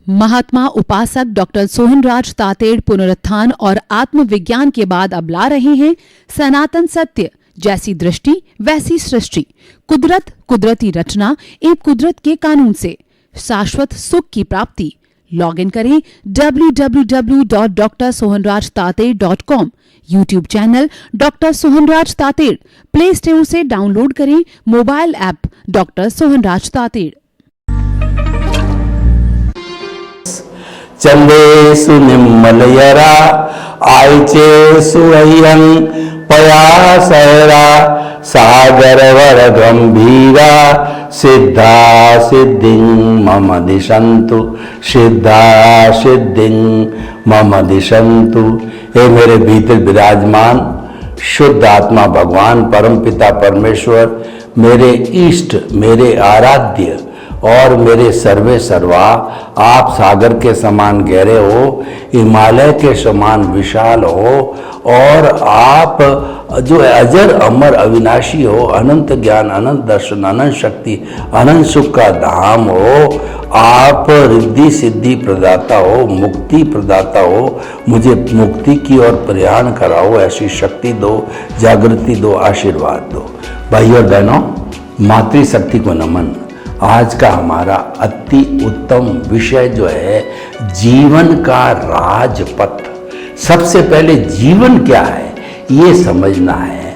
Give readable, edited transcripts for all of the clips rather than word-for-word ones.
महात्मा उपासक डॉक्टर सोहनराज तातेड़ पुनरुत्थान और आत्मविज्ञान के बाद अब ला रहे हैं सनातन सत्य, जैसी दृष्टि वैसी सृष्टि, कुदरत, कुदरती रचना एवं कुदरत के कानून से शाश्वत सुख की प्राप्ति। लॉग इन करें www.drsohanrajtated.com, YouTube channel doctor Sohanraj Tated, play store से डाउनलोड करें mobile app doctor Sohanraj Tated. चंदेषु निम्मलयरा आयचेषु अय्यं पयासयरा सागरवर गंभीरा सिद्धा सिद्धिं मम दिशन्तु, सिद्धा सिद्धिं मम दिशन्तु। हे मेरे भीतर विराजमान शुद्ध आत्मा भगवान परमपिता परमेश्वर, मेरे इष्ट, मेरे आराध्य और मेरे सर्वे सर्वा, आप सागर के समान गहरे हो, हिमालय के समान विशाल हो और आप जो अजर अमर अविनाशी हो, अनंत ज्ञान, अनंत दर्शन, अनंत शक्ति, अनंत सुख का धाम हो। आप रिद्धि सिद्धि प्रदाता हो, मुक्ति प्रदाता हो, मुझे मुक्ति की ओर प्रयाण कराओ, ऐसी शक्ति दो, जागृति दो, आशीर्वाद दो। भाइयों और बहनों, मातृशक्ति को नमन। आज का हमारा अति उत्तम विषय जो है जीवन का राजपथ। सबसे पहले जीवन क्या है ये समझना है।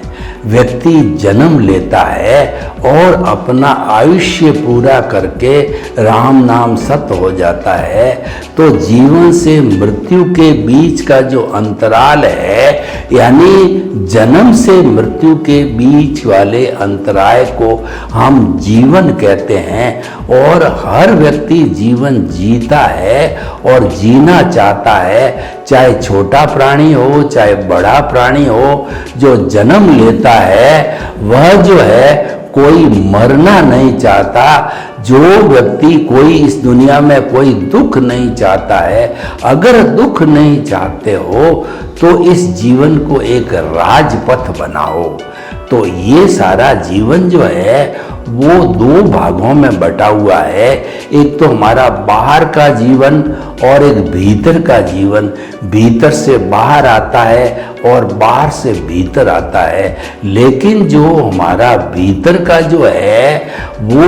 व्यक्ति जन्म लेता है और अपना आयुष्य पूरा करके राम नाम सत्य हो जाता है, तो जीवन से मृत्यु के बीच का जो अंतराल है, यानी जन्म से मृत्यु के बीच वाले अंतराय को हम जीवन कहते हैं। और हर व्यक्ति जीवन जीता है और जीना चाहता है, चाहे छोटा प्राणी हो चाहे बड़ा प्राणी हो। जो जन्म लेता है वह जो है कोई मरना नहीं चाहता। जो व्यक्ति कोई इस दुनिया में कोई दुख नहीं चाहता है, अगर दुख नहीं चाहते हो तो इस जीवन को एक राजपथ बनाओ। तो ये सारा जीवन जो है वो दो भागों में बटा हुआ है। एक तो हमारा बाहर का जीवन और एक भीतर का जीवन। भीतर से बाहर आता है और बाहर से भीतर आता है। लेकिन जो हमारा भीतर का जो है वो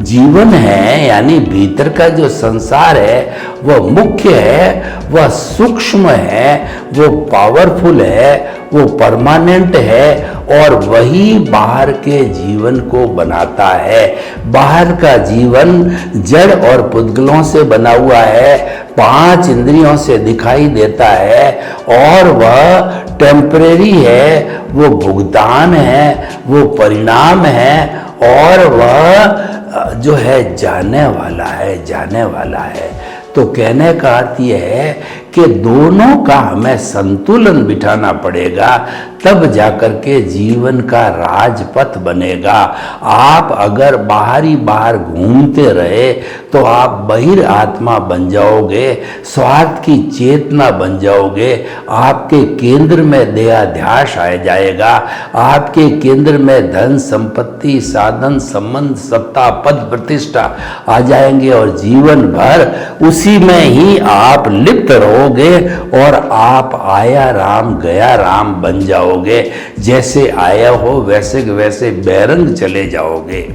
जीवन है, यानी भीतर का जो संसार है वह मुख्य है, वह सूक्ष्म है, वो पावरफुल है, वो परमानेंट है और वही बाहर के जीवन को बनाता है। बाहर का जीवन जड़ और पुद्गलों से बना हुआ है, 5 इंद्रियों से दिखाई देता है और वह टेम्परेरी है, वो भुगतान है, वो परिणाम है और वह जो है जाने वाला है, जाने वाला है। तो कहने का अर्थ यह है कि दोनों का हमें संतुलन बिठाना पड़ेगा, तब जाकर के जीवन का राजपथ बनेगा। आप अगर बाहर घूमते रहे तो आप बहिर आत्मा बन जाओगे, स्वार्थ की चेतना बन जाओगे। आपके केंद्र में देहाध्यास आ जाएगा, आपके केंद्र में धन संपत्ति साधन संबंध सत्ता पद प्रतिष्ठा आ जाएंगे और जीवन भर उसी में ही आप लिप्त रहोगे और आप आया राम गया राम बन जाओगे। जैसे आया हो वैसे वैसे बेरंग चले जाओगे।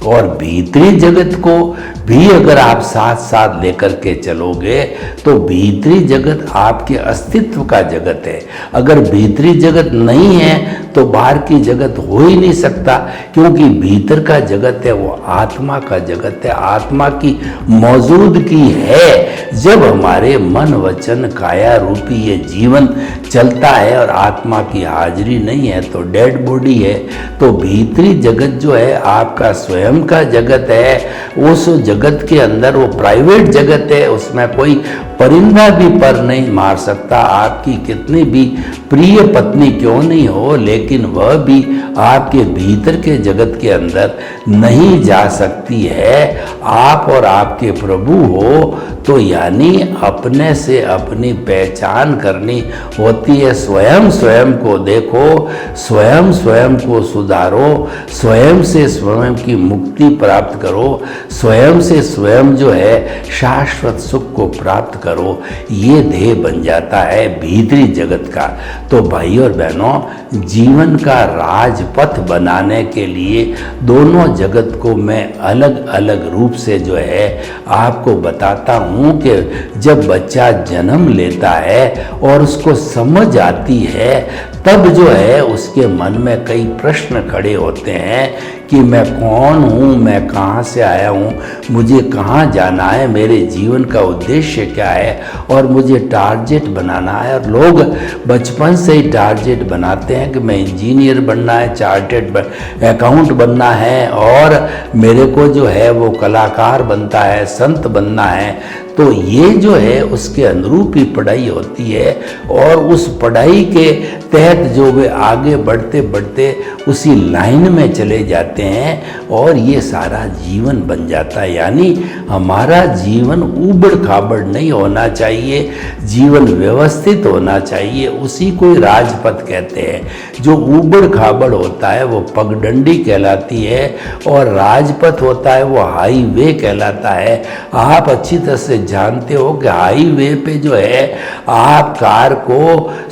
और भीतरी जगत को भी अगर आप साथ साथ लेकर के चलोगे तो भीतरी जगत आपके अस्तित्व का जगत है। अगर भीतरी जगत नहीं है तो बाहर की जगत हो ही नहीं सकता, क्योंकि भीतर का जगत है वो आत्मा का जगत है, आत्मा की मौजूदगी है। जब हमारे मन वचन काया रूपी ये जीवन चलता है और आत्मा की हाजिरी नहीं है तो डेड बॉडी है। तो भीतरी जगत जो है आपका स्वयं का जगत है। उस जगत के अंदर वो प्राइवेट जगत है, उसमें कोई परिंदा भी पर नहीं मार सकता, आपकी कितनी भी प्रिय पत्नी क्यों नहीं हो, लेकिन वह भी आपके भीतर के जगत के अंदर नहीं जा सकती है। आप और आपके प्रभु हो तो यानी अपने से अपनी पहचान करनी होती है। स्वयं स्वयं को देखो, स्वयं स्वयं को सुधारो, स्वयं से स्वयं की मुक्ति प्राप्त करो, स्वयं से स्वयं जो है शाश्वत सुख को प्राप्त करो। ये ध्येय बन जाता है भीतरी जगत का। तो भाई और बहनों, जीवन का राजपथ बनाने के लिए दोनों जगत को मैं अलग अलग रूप से जो है आपको बताता हूँ कि जब बच्चा जन्म लेता है और उसको समझ आती है, तब जो है उसके मन में कई प्रश्न खड़े होते हैं कि मैं कौन हूँ, मैं कहाँ से आया हूँ, मुझे कहाँ जाना है, मेरे जीवन का उद्देश्य क्या है और मुझे टारगेट बनाना है। और लोग बचपन से ही टारगेट बनाते हैं कि मैं इंजीनियर बनना है, चार्टेड अकाउंट बनना है और मेरे को जो है वो कलाकार बनता है, संत बनना है। तो ये जो है उसके अनुरूप ही पढ़ाई होती है और उस पढ़ाई के तहत जो वे आगे बढ़ते बढ़ते उसी लाइन में चले जाते हैं और ये सारा जीवन बन जाता है। यानी हमारा जीवन ऊबड़ खाबड़ नहीं होना चाहिए, जीवन व्यवस्थित होना चाहिए, उसी को राजपथ कहते हैं। जो ऊबड़ खाबड़ होता है वो पगडंडी कहलाती है और राजपथ होता है वो हाईवे कहलाता है। आप अच्छी तरह से जानते हो कि हाईवे पे जो है आप कार को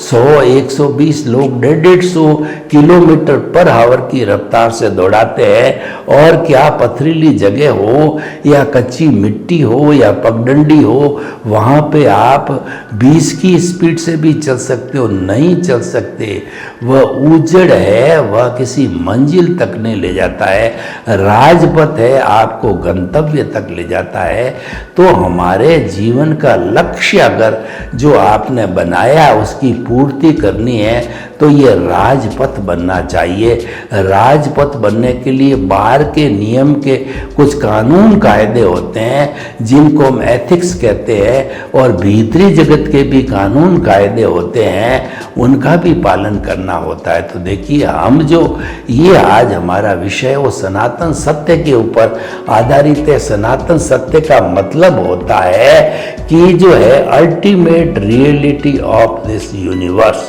100, 120 लोग 150 किलोमीटर पर आवर की रफ्तार से दौड़ाते हैं और क्या पथरीली जगह हो या कच्ची मिट्टी हो या पगडंडी हो, वहाँ पे आप 20 की स्पीड से भी चल सकते हो, नहीं चल सकते। वह उजड़ है, वह किसी मंजिल तक नहीं ले जाता है। राजपथ है, आपको गंतव्य तक ले जाता है। तो हमारे जीवन का लक्ष्य अगर जो आपने बनाया उसकी पूर्ति करनी है तो ये राजपथ बनना चाहिए। राजपथ बनने के लिए बाहर के नियम के कुछ कानून कायदे होते हैं जिनको हम एथिक्स कहते हैं और भीतरी जगत के भी कानून कायदे होते हैं, उनका भी पालन करना होता है। तो देखिए, हम जो ये आज हमारा विषय वो सनातन सत्य के ऊपर आधारित है। सनातन सत्य का मतलब होता है कि जो है ultimate reality of this universe,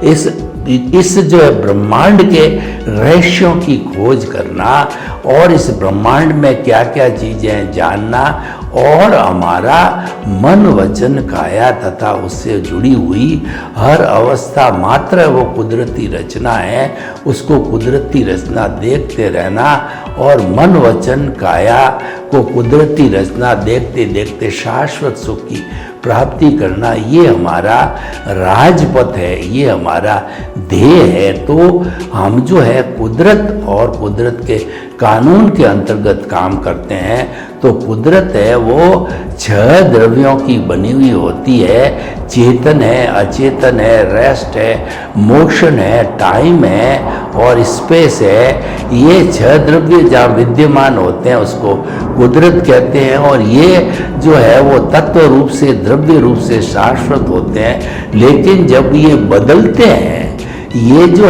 इस जो है ब्रह्मांड के रहस्यों की खोज करना और इस ब्रह्मांड में क्या क्या चीजें जानना और हमारा मन वचन काया तथा उससे जुड़ी हुई हर अवस्था मात्र वो कुदरती रचना है, उसको कुदरती रचना देखते रहना और मन वचन काया को कुदरती रचना देखते देखते शाश्वत सुख की प्राप्ति करना, ये हमारा राजपथ है, ये हमारा ध्येय है। तो हम जो है कुदरत और कुदरत के कानून के अंतर्गत काम करते हैं। तो कुदरत है वो 6 द्रव्यों की बनी हुई होती है। चेतन है, अचेतन है, रेस्ट है, मोशन है, टाइम है और स्पेस है। ये 6 द्रव्य जहाँ विद्यमान होते हैं उसको कुदरत कहते हैं और ये जो है वो तत्व रूप से, द्रव्य रूप से शाश्वत होते हैं। लेकिन जब ये बदलते हैं, ये जो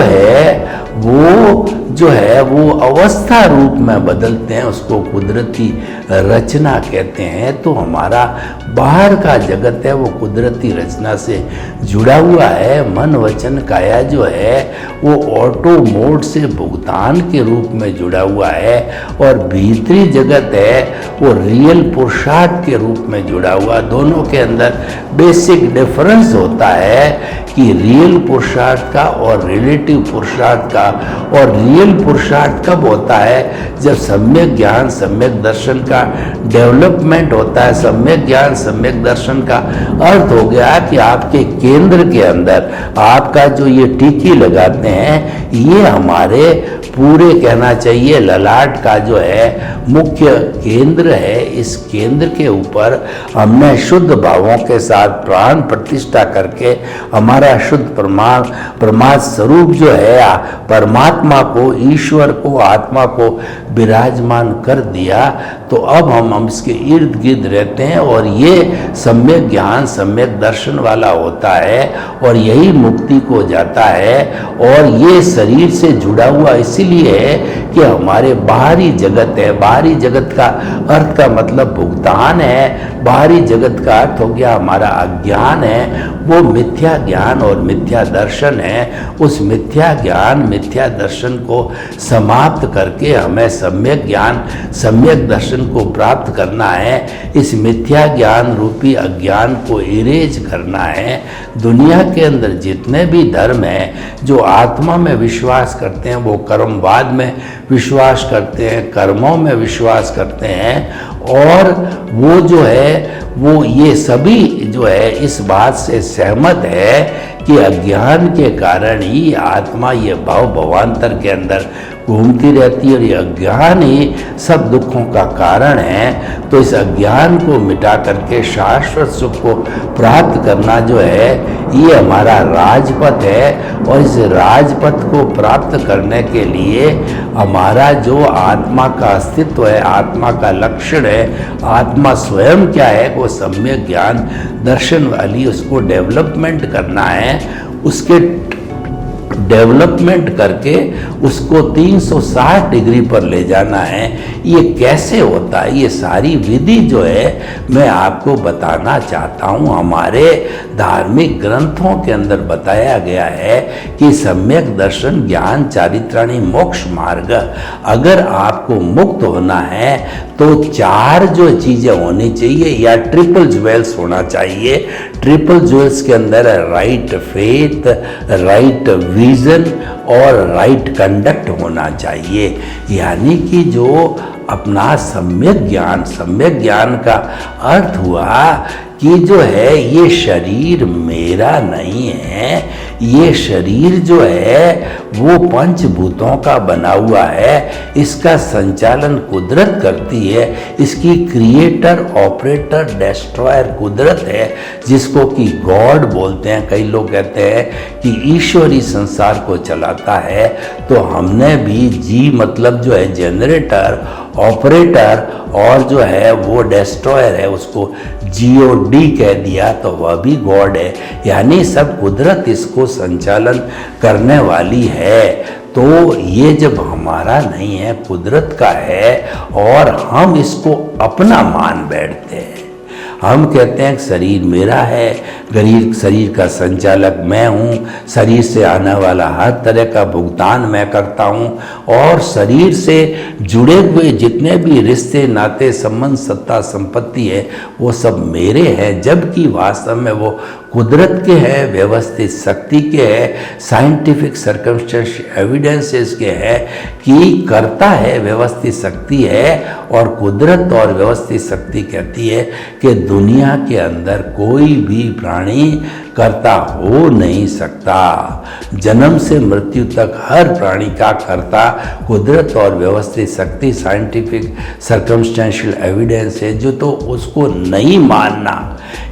है वो अवस्था रूप में बदलते हैं, उसको कुदरती रचना कहते हैं। तो हमारा बाहर का जगत है वो कुदरती रचना से जुड़ा हुआ है। मन वचन काया जो है वो ऑटो मोड से भुगतान के रूप में जुड़ा हुआ है और भीतरी जगत है वो रियल पुरुषार्थ के रूप में जुड़ा हुआ। दोनों के अंदर बेसिक डिफरेंस होता है कि रियल पुरुषार्थ का और रिलेटिव पुरुषार्थ का। और रियल पुरुषार्थ कब होता है? जब सम्यक ज्ञान, सम्यक दर्शन का डेवलपमेंट होता है। सम्यक ज्ञान, सम्यक दर्शन का अर्थ हो गया कि आपके केंद्र के अंदर आपका जो ये टीकी लगाते हैं, ये हमारे पूरे कहना चाहिए ललाट का जो है मुख्य केंद्र है। इस केंद्र के ऊपर हमने शुद्ध भावों के साथ प्राण प्रतिष्ठा करके हमारा शुद्ध परमात्मा स्वरूप जो है परमात्मा को, ईश्वर को, आत्मा को विराजमान कर दिया तो अब हम इसके इर्द गिर्द रहते हैं और ये सम्यक ज्ञान सम्यक दर्शन वाला होता है और यही मुक्ति को जाता है। और ये शरीर से जुड़ा हुआ इसीलिए है कि हमारे बाहरी जगत है, बाहरी जगत का अर्थ का मतलब भुगतान है, बाहरी जगत का अर्थ हो गया हमारा अज्ञान है, वो मिथ्या ज्ञान और मिथ्या दर्शन है। उस मिथ्या ज्ञान मिथ्या दर्शन को समाप्त करके हमें सम्यक ज्ञान सम्यक दर्शन को प्राप्त करना है। इस मिथ्या ज्ञान रूपी अज्ञान को इरेज करना है। दुनिया के अंदर जितने भी धर्म हैं जो आत्मा में विश्वास करते हैं, वो कर्मवाद में विश्वास करते हैं, कर्मों में विश्वास करते हैं और वो जो है वो ये सभी जो है इस बात से सहमत है कि अज्ञान के कारण ही आत्मा ये भव भवांतर के अंदर घूमती रहती है और ये अज्ञान ही सब दुखों का कारण है। तो इस अज्ञान को मिटा करके शाश्वत सुख को प्राप्त करना जो है ये हमारा राजपथ है। और इस राजपथ को प्राप्त करने के लिए हमारा जो आत्मा का अस्तित्व है, आत्मा का लक्षण है, आत्मा स्वयं क्या है, वो सम्यक ज्ञान दर्शन वाली उसको डेवलपमेंट करना है। उसके डेवलपमेंट करके उसको 360 डिग्री पर ले जाना है। ये कैसे होता है, ये सारी विधि जो है मैं आपको बताना चाहता हूँ। हमारे धार्मिक ग्रंथों के अंदर बताया गया है कि सम्यक दर्शन ज्ञान चारित्राणी मोक्ष मार्ग, अगर आपको मुक्त होना है तो 4 जो चीज़ें होनी चाहिए या ट्रिपल ज्वेल्स होना चाहिए। ट्रिपल ज्वेल्स के अंदर राइट फेथ, राइट विजन और राइट कंडक्ट होना चाहिए। यानी कि जो अपना सम्यक ज्ञान का अर्थ हुआ कि जो है ये शरीर मेरा नहीं है, ये शरीर जो है वो पंचभूतों का बना हुआ है, इसका संचालन कुदरत करती है, इसकी क्रिएटर ऑपरेटर डिस्ट्रॉयर कुदरत है, जिसको कि गॉड बोलते हैं। कई लोग कहते हैं कि ईश्वर ही संसार को चलाता है। तो हमने भी जी मतलब जो है जनरेटर, ऑपरेटर और जो है वो डिस्ट्रॉयर है, उसको GOD कह दिया तो वह भी गॉड है। यानी सब कुदरत इसको संचालन करने वाली है। तो ये जब हमारा नहीं है, कुदरत का है और हम इसको अपना मान बैठते हैं। हम कहते हैं कि शरीर मेरा है, शरीर का संचालक मैं हूँ, शरीर से आने वाला हर तरह का भुगतान मैं करता हूँ और शरीर से जुड़े हुए जितने भी रिश्ते नाते संबंध सत्ता संपत्ति है वो सब मेरे हैं। जबकि वास्तव में वो कुदरत के हैं, व्यवस्थित शक्ति के हैं, साइंटिफिक सर्कमस्टेंस एविडेंसेस के हैं कि करता है व्यवस्थित शक्ति है। और कुदरत और व्यवस्थित शक्ति कहती है कि दुनिया के अंदर कोई भी प्राणी कर्ता हो नहीं सकता। जन्म से मृत्यु तक हर प्राणी का कर्ता कुदरत और व्यवस्थित शक्ति, साइंटिफिक सर्कमस्टेंशियल एविडेंस है। जो तो उसको नहीं मानना,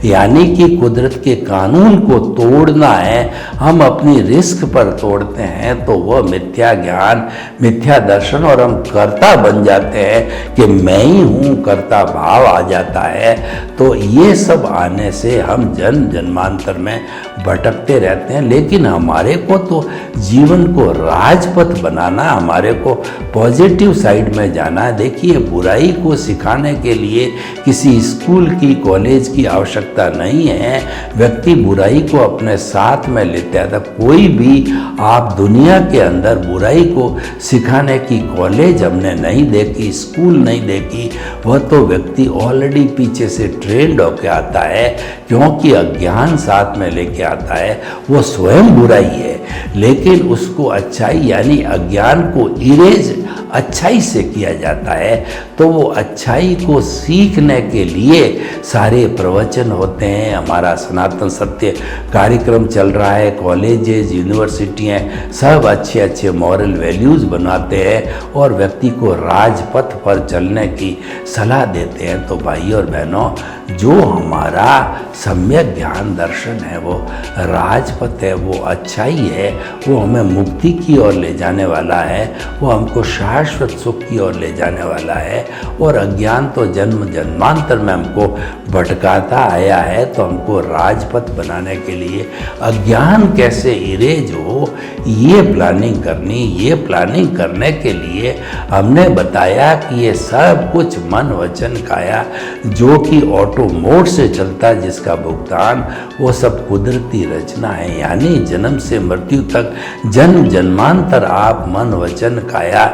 यानी कि कुदरत के कानून को तोड़ना है, हम अपनी रिस्क पर तोड़ते हैं तो वह मिथ्या ज्ञान मिथ्या दर्शन और हम कर्ता बन जाते हैं कि मैं ही हूँ, कर्ता भाव आ जाता है। तो ये सब आने से हम जन्मांतर में भटकते रहते हैं। लेकिन हमारे को तो जीवन को राजपथ बनाना, हमारे को पॉजिटिव साइड में जाना है। देखिए, बुराई को सिखाने के लिए किसी स्कूल की कॉलेज की आवश्यकता नहीं है। व्यक्ति बुराई को अपने साथ में लेता है। कोई भी आप दुनिया के अंदर बुराई को सिखाने की कॉलेज हमने नहीं देखी, स्कूल नहीं देखी। वह तो व्यक्ति ऑलरेडी पीछे से ट्रेंड होकर आता है, क्योंकि अज्ञान साथ में लेके आता है। वो स्वयं बुराई है, लेकिन उसको अच्छाई यानी अज्ञान को इरेज अच्छाई से किया जाता है। तो वो अच्छाई को सीखने के लिए सारे प्रवचन होते हैं। हमारा सनातन सत्य कार्यक्रम चल रहा है, कॉलेजेस, यूनिवर्सिटियाँ सब अच्छे अच्छे मॉरल वैल्यूज़ बनाते हैं और व्यक्ति को राजपथ पर चलने की सलाह देते हैं। तो भाई और बहनों, जो हमारा सम्यक ज्ञान दर्शन है वो राजपथ है, वो अच्छाई है, वो हमें मुक्ति की ओर ले जाने वाला है, वो हमको शाश्वत सुख की ओर ले जाने वाला है। और अज्ञान तो जन्म जन्मांतर में हमको भटकाता आया है, तो हमको राजपथ बनाने के लिए अज्ञान कैसे इरेज हो, ये प्लानिंग करनी। ये प्लानिंग करने के लिए हमने बताया कि ये सब कुछ मन वचन काया जो कि ऑटो मोड से चलता है, जिसका भुगतान वो सब कुदरती रचना है। यानी जन्म से मृत्यु तक जन्म जन्मांतर आप मन वचन काया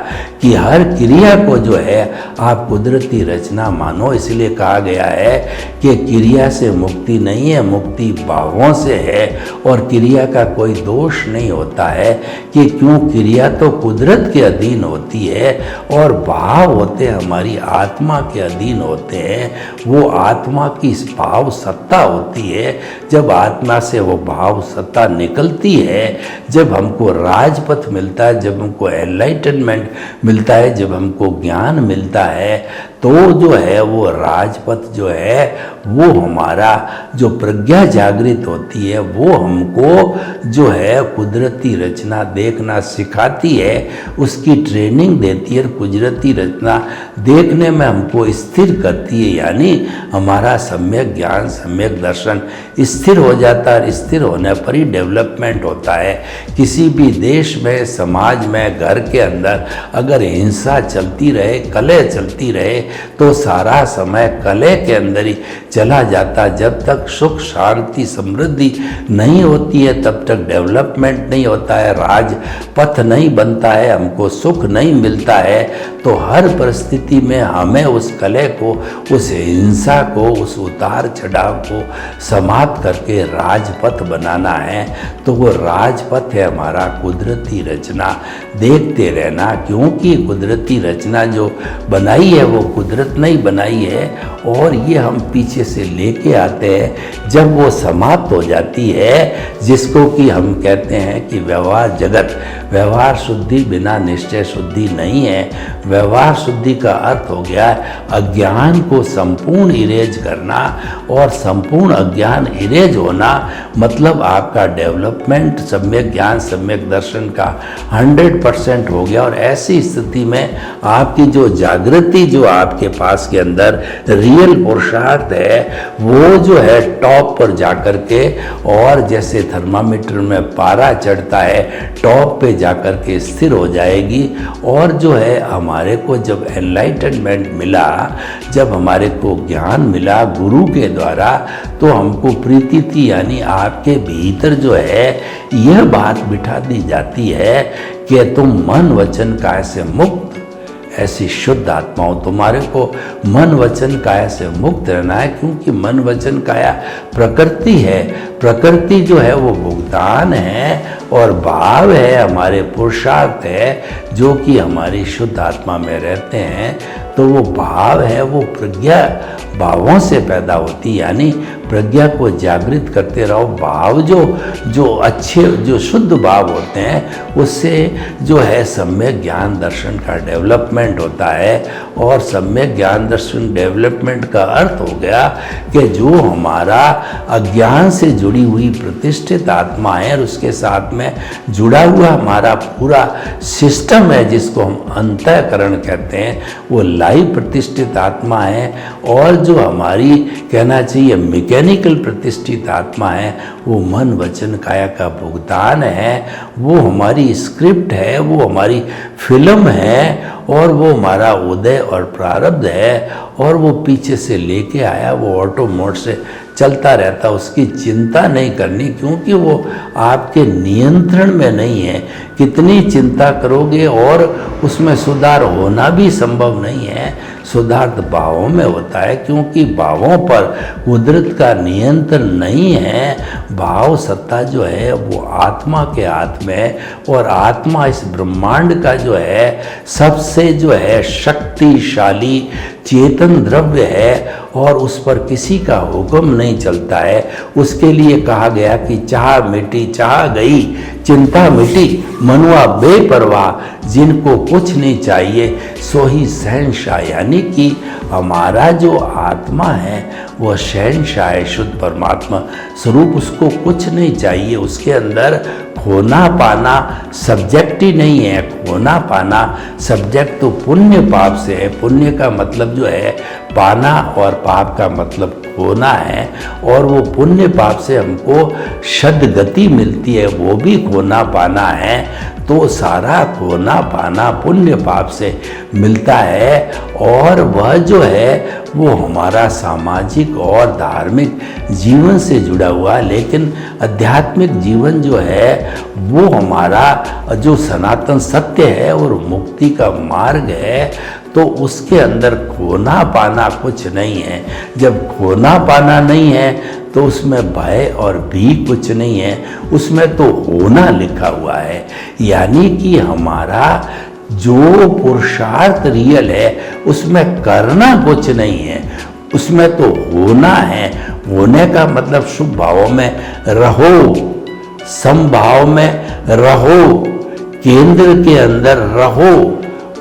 की हर क्रिया को जो है आप कुदरती रचना मानो। इसलिए कहा गया है कि क्रिया से मुक्ति नहीं है, मुक्ति भावों से है। और क्रिया का कोई दोष नहीं होता है कि क्यों, क्रिया तो कुदरत के अधीन होती है और भाव होते हमारी आत्मा के अधीन होते हैं। वो आत्मा की भाव सत्ता होती है। जब आत्मा से वो भाव सत्ता निकलती है, जब हमको राजपथ मिलता है, जब हमको एनलाइटनमेंट मिलता है, जब हमको ज्ञान मिलता है, तो जो है वो राजपथ जो है वो हमारा जो प्रज्ञा जागृत होती है वो हमको जो है कुदरती रचना देखना सिखाती है, उसकी ट्रेनिंग देती है। कुदरती रचना देखने में हमको स्थिर करती है, यानी हमारा सम्यक ज्ञान सम्यक दर्शन स्थिर हो जाता है। स्थिर होने पर ही डेवलपमेंट होता है। किसी भी देश में, समाज में, घर के अंदर अगर हिंसा चलती रहे, कलह चलती रहे, तो सारा समय कलह के अंदर ही चला जाता। जब तक सुख शांति समृद्धि नहीं होती है तब तक डेवलपमेंट नहीं होता है, राजपथ नहीं बनता है, हमको सुख नहीं मिलता है। तो हर परिस्थिति में हमें उस कलह को, उस हिंसा को, उस उतार चढ़ाव को समाप्त करके राजपथ बनाना है। तो वो राजपथ है हमारा कुदरती रचना। देखते रहना, क्योंकि कुदरती रचना जो बनाई है वो कुदरत नहीं बनाई है और ये हम पीछे से लेके आते हैं। जब वो समाप्त हो जाती है, जिसको कि हम कहते हैं कि व्यवहार जगत, व्यवहार शुद्धि बिना निश्चय शुद्धि नहीं है। व्यवहार शुद्धि का अर्थ हो गया अज्ञान को संपूर्ण इरेज करना, और संपूर्ण अज्ञान इरेज होना मतलब आपका डेवलपमेंट सम्यक ज्ञान सम्यक दर्शन का 100% हो गया। और ऐसी स्थिति में आपकी जो जागृति जो आपके पास के अंदर रियल पुरुषार्थ है वो जो है टॉप पर जाकर के, और जैसे थर्मामीटर में पारा चढ़ता है टॉप पे जाकर के स्थिर हो जाएगी। और जो है हमारे को जब एनलाइटनमेंट मिला, जब हमारे को ज्ञान मिला गुरु के द्वारा, तो हमको प्रीति थी, यानी आपके भीतर जो है यह बात बिठा दी जाती है कि तुम मन वचन काया से मुक्त ऐसी शुद्ध आत्मा हो। तुम्हारे को मन वचन काया से मुक्त रहना है, क्योंकि मन वचन काया प्रकृति है। प्रकृति जो है वो भुगतान है और भाव है हमारे पुरुषार्थ है, जो कि हमारी शुद्ध आत्मा में रहते हैं। तो वो भाव है वो प्रज्ञा भावों से पैदा होती, यानी प्रज्ञा को जागृत करते रहो। भाव जो अच्छे जो शुद्ध भाव होते हैं उससे जो है सम्यक ज्ञान दर्शन का डेवलपमेंट होता है। और सम्यक ज्ञान दर्शन डेवलपमेंट का अर्थ हो गया कि जो हमारा अज्ञान से जुड़ी हुई प्रतिष्ठित आत्मा है और उसके साथ में जुड़ा हुआ हमारा पूरा सिस्टम है, जिसको हम अंतःकरण कहते हैं, वो लाइव प्रतिष्ठित आत्मा है। और जो हमारी कहना चाहिए मैकेनिकल प्रतिष्ठित आत्मा है वो मन वचन काया का भुगतान है। वो हमारी स्क्रिप्ट है, वो हमारी फिल्म है, और वो हमारा उदय और प्रारब्ध है। और वो पीछे से लेके आया, वो ऑटो मोड से चलता रहता, उसकी चिंता नहीं करनी, क्योंकि वो आपके नियंत्रण में नहीं है। कितनी चिंता करोगे और उसमें सुधार होना भी संभव नहीं है। सुधार तो भावों में होता है, क्योंकि भावों पर कुदरत का नियंत्रण नहीं है। भाव सत्ता जो है वो आत्मा के हाथ में है, और आत्मा इस ब्रह्मांड का जो है सबसे जो है शक्तिशाली चेतन द्रव्य है, और उस पर किसी का हुक्म नहीं चलता है। उसके लिए कहा गया कि चाह मिटी चाह गई चिंता मिटी, मनुआ बेपरवाह जिनको कुछ नहीं चाहिए सो ही शहंशाह। यानी कि हमारा जो आत्मा है वो शहंशाह है, शुद्ध परमात्मा स्वरूप, उसको कुछ नहीं चाहिए। उसके अंदर खोना पाना सब्जेक्ट ही नहीं है। खोना पाना सब्जेक्ट तो पुण्य पाप से है। पुण्य का मतलब जो है पाना और पाप का मतलब खोना है, और वो पुण्य पाप से हमको सद्गति मिलती है, वो भी खोना पाना है। तो सारा खोना पाना पुण्य पाप से मिलता है, और वह जो है वो हमारा सामाजिक और धार्मिक जीवन से जुड़ा हुआ। लेकिन आध्यात्मिक जीवन जो है वो हमारा जो सनातन सत्य है और मुक्ति का मार्ग है, तो उसके अंदर खोना पाना कुछ नहीं है। जब खोना पाना नहीं है तो उसमें भय और भी कुछ नहीं है, उसमें तो होना लिखा हुआ है। यानी कि हमारा जो पुरुषार्थ रियल है उसमें करना कुछ नहीं है, उसमें तो होना है। होने का मतलब शुभ भाव में रहो, समभाव में रहो, केंद्र के अंदर रहो,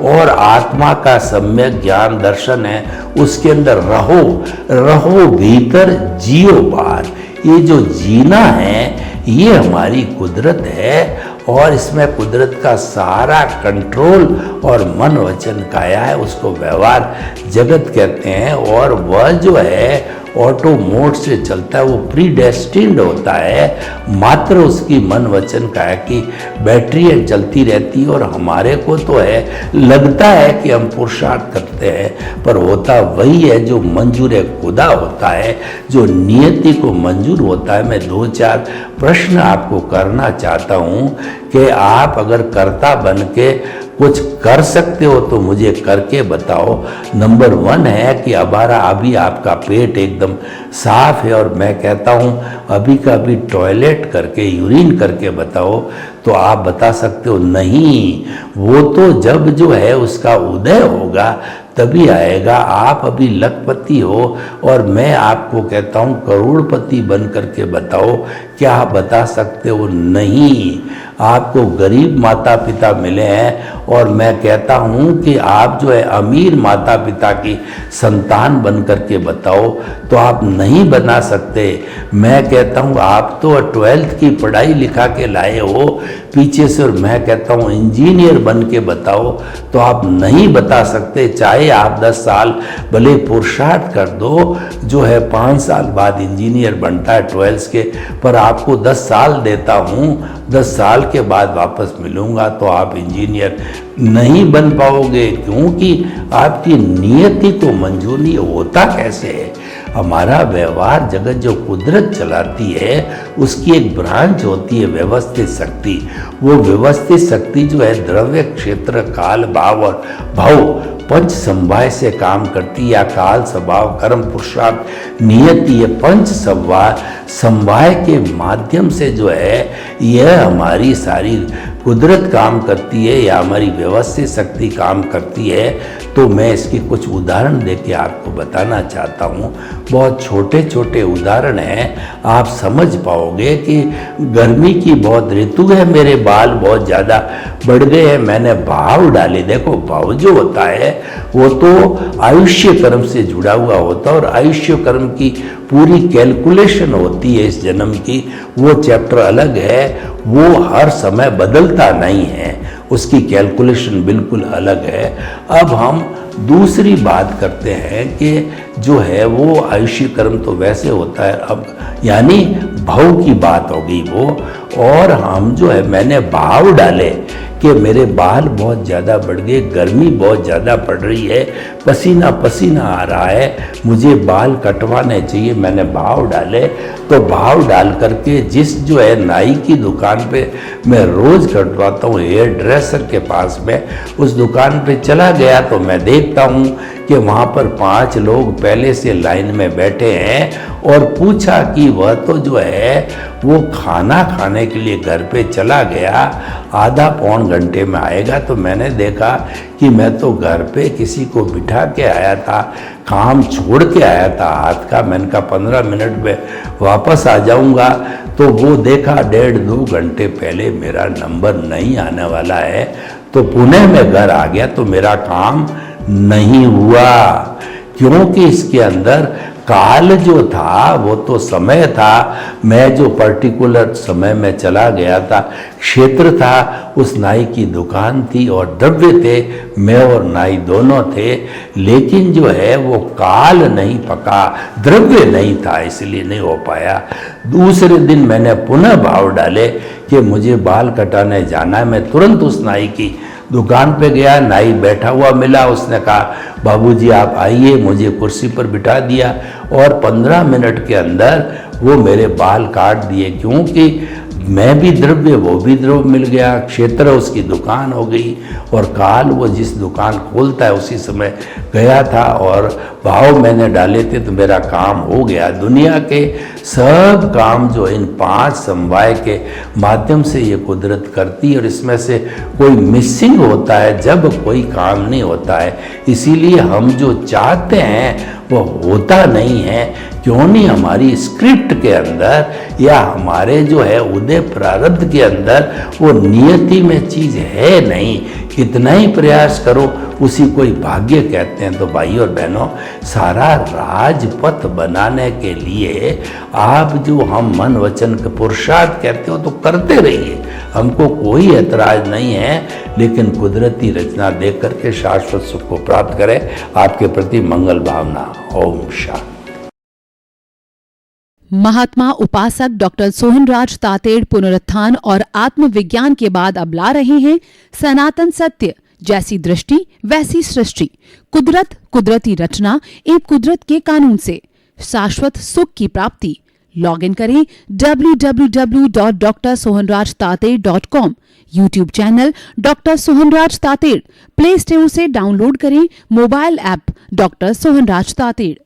और आत्मा का सम्यक ज्ञान दर्शन है उसके अंदर रहो। रहो भीतर, जियो बाहर। ये जो जीना है ये हमारी कुदरत है, और इसमें कुदरत का सारा कंट्रोल और मन वचन काया है, उसको व्यवहार जगत कहते हैं। और वह जो है ऑटो मोड से चलता है, वो प्री डेस्टिन्ड होता है। मात्र उसकी मन वचन काया की बैटरी चलती रहती है, और हमारे को तो है लगता है कि हम पुरुषार्थ करते हैं, पर होता वही है जो मंजूर खुदा होता है, जो नियति को मंजूर होता है। मैं 2-4 प्रश्न आपको करना चाहता हूँ कि आप अगर कर्ता बन के कुछ कर सकते हो तो मुझे करके बताओ। नंबर 1 है कि अभी आपका पेट एकदम साफ है, और मैं कहता हूँ अभी का अभी टॉयलेट करके यूरिन करके बताओ, तो आप बता सकते हो नहीं, वो तो जब जो है उसका उदय होगा तभी आएगा। आप अभी लखपति हो और मैं आपको कहता हूँ करोड़पति बन करके बताओ, क्या आप बता सकते हो? नहीं। आपको गरीब माता पिता मिले हैं, और मैं कहता हूँ कि आप जो है अमीर माता पिता की संतान बन करके बताओ, तो आप नहीं बना सकते। मैं कहता हूँ आप तो 12th की पढ़ाई लिखा के लाए हो पीछे से, और मैं कहता हूँ इंजीनियर बन के बताओ, तो आप नहीं बता सकते। चाहे आप 10 साल भले पुरुषार्थ कर दो, जो है 5 साल बाद इंजीनियर बनता है 12th के, पर आपको 10 साल देता हूँ, 10 साल के बाद वापस मिलूंगा, तो आप इंजीनियर नहीं बन पाओगे, क्योंकि आपकी नियति को मंजूर नहीं। होता कैसे है? हमारा व्यवहार जगत जो कुदरत चलाती है उसकी एक ब्रांच होती है व्यवस्थित शक्ति। वो व्यवस्थित शक्ति जो है द्रव्य, क्षेत्र, काल, भाव और भव 5 समवाय से काम करती, या काल, स्वभाव, कर्म, पुरुषार्थ, नियति, ये 5 समवाय के माध्यम से जो है यह हमारी सारी कुदरत काम करती है, या हमारी व्यवस्थित शक्ति काम करती है। तो मैं इसकी कुछ उदाहरण देके आपको बताना चाहता हूँ। बहुत छोटे छोटे उदाहरण हैं, आप समझ पाओगे कि गर्मी की बहुत ऋतु है, मेरे बाल बहुत ज़्यादा बढ़ गए हैं, मैंने भाव डाले। देखो भाव जो होता है वो तो आयुष्य कर्म से जुड़ा हुआ होता है, और आयुष्य कर्म की पूरी कैलकुलेशन होती है इस जन्म की, वो चैप्टर अलग है, वो हर समय बदलता नहीं है, उसकी कैलकुलेशन बिल्कुल अलग है। अब हम दूसरी बात करते हैं कि जो है वो आयुष्य कर्म तो वैसे होता है, अब यानी भाव की बात होगी वो, और हम जो है मैंने भाव डाले कि मेरे बाल बहुत ज़्यादा बढ़ गए, गर्मी बहुत ज़्यादा पड़ रही है, पसीना पसीना आ रहा है, मुझे बाल कटवाने चाहिए। मैंने भाव डाले, तो भाव डाल करके जिस जो है नाई की दुकान पे मैं रोज़ कटवाता हूँ, हेयर ड्रेसर के पास में, उस दुकान पे चला गया तो मैं देखता हूँ कि वहाँ पर 5 लोग पहले से लाइन में बैठे हैं, और पूछा कि वह तो जो है वो खाना खाने के लिए घर पे चला गया, आधा पौन घंटे में आएगा। तो मैंने देखा कि मैं तो घर पे किसी को बिठा के आया था, काम छोड़ के आया था हाथ का, मैंने कहा 15 मिनट में वापस आ जाऊंगा। तो वो देखा 1.5-2 घंटे पहले मेरा नंबर नहीं आने वाला है, तो पुणे में घर आ गया, तो मेरा काम नहीं हुआ, क्योंकि इसके अंदर काल जो था वो तो समय था, मैं जो पर्टिकुलर समय में चला गया था, क्षेत्र था, उस नाई की दुकान थी और द्रव्य थे, मैं और नाई दोनों थे, लेकिन जो है वो काल नहीं पका, द्रव्य नहीं था, इसलिए नहीं हो पाया। दूसरे दिन मैंने पुनः भाव डाले कि मुझे बाल कटाने जाना है। मैं तुरंत उस नाई की दुकान पे गया, नाई बैठा हुआ मिला, उसने कहा बाबूजी आप आइए, मुझे कुर्सी पर बिठा दिया और 15 मिनट के अंदर वो मेरे बाल काट दिए, क्योंकि मैं भी द्रव्य वो भी द्रव्य मिल गया, क्षेत्र उसकी दुकान हो गई और काल वो जिस दुकान खोलता है उसी समय गया था और भाव मैंने डाले थे तो मेरा काम हो गया। दुनिया के सब काम जो इन 5 समवाय के माध्यम से ये कुदरत करती है और इसमें से कोई मिसिंग होता है जब कोई काम नहीं होता है। इसीलिए हम जो चाहते हैं वो होता नहीं है, क्यों नहीं हमारी स्क्रिप्ट के अंदर या हमारे जो है उदय प्रारब्ध के अंदर वो नियति में चीज़ है नहीं। कितना ही प्रयास करो उसी कोई भाग्य कहते हैं। तो भाई और बहनों, सारा राजपथ बनाने के लिए आप जो हम मन वचन के पुरुषार्थ कहते हो तो करते रहिए, हमको कोई ऐतराज नहीं है, लेकिन कुदरती रचना देख करके शाश्वत सुख को प्राप्त करें। आपके प्रति मंगल भावना। ओम शांति। महात्मा उपासक डॉक्टर सोहनराज तातेड़ पुनरुत्थान और आत्मविज्ञान के बाद अब ला रहे हैं सनातन सत्य, जैसी दृष्टि वैसी सृष्टि, कुदरत, कुदरती रचना एवं कुदरत के कानून से शाश्वत सुख की प्राप्ति। लॉग इन करें www.drsohanrajtated.com, YouTube channel doctor Sohanraj Tated, play store से डाउनलोड करें mobile app doctor Sohanraj Tated.